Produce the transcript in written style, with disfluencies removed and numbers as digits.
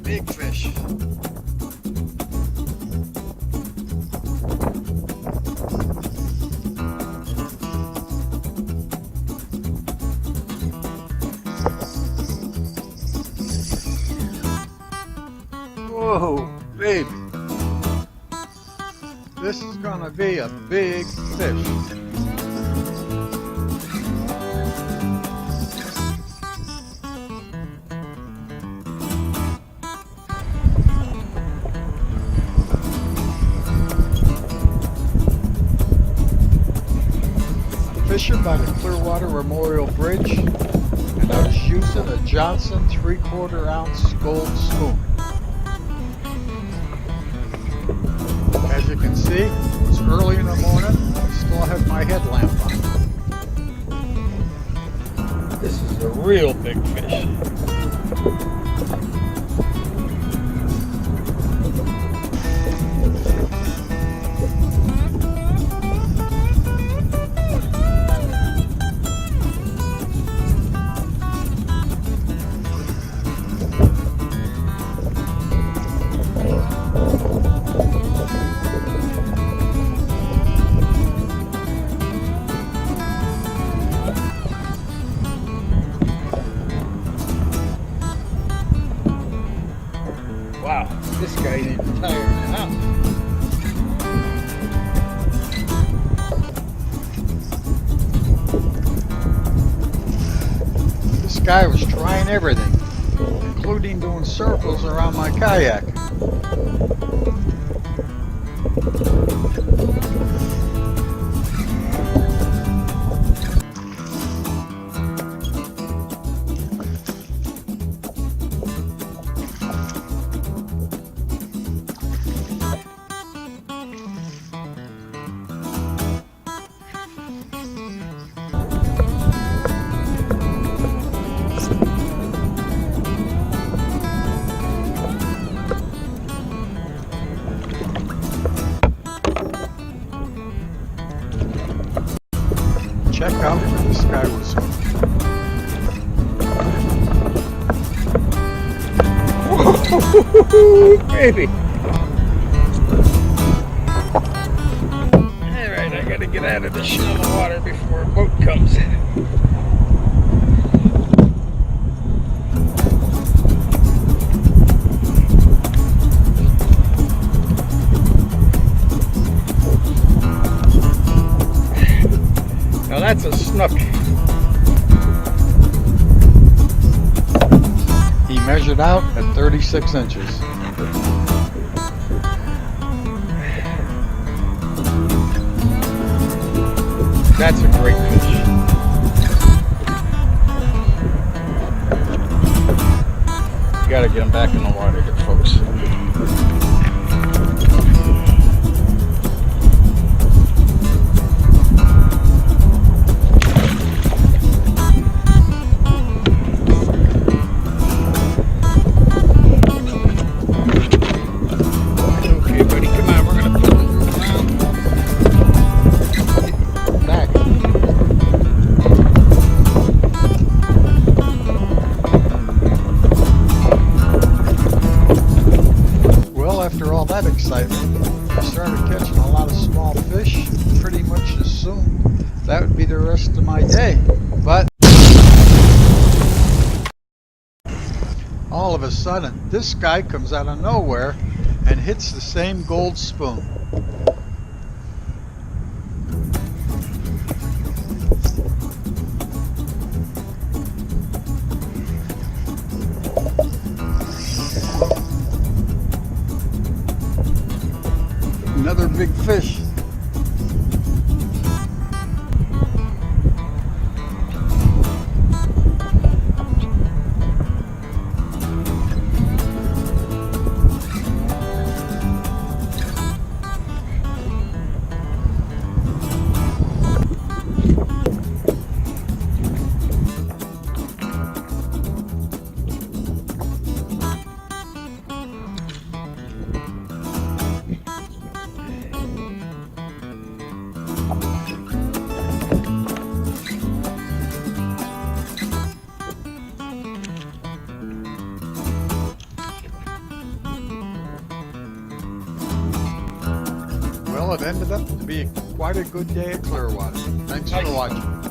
big fish. Whoa, baby. This is gonna be a big fish. Fishing by the Clearwater Memorial Bridge, and I was using a Johnson 3/4 ounce gold spoon. As you can see, it was early in the morning. I still have my headlamp on. This is a real big fish. Wow, this guy ain't even tired now. This guy was trying everything, including doing circles around my kayak. Check out where this guy was hooked. Whoa, baby. Alright, I gotta get out of the shallow water before a boat comes. Now that's a snook. He measured out at 36 inches. That's a great fish. You gotta get him back in the water here, folks. After all that excitement, I started catching a lot of small fish. Pretty much assumed that would be the rest of my day. But all of a sudden, this guy comes out of nowhere and hits the same gold spoon. Another big fish. Well, it ended up to be quite a good day at Clearwater. Thanks for watching.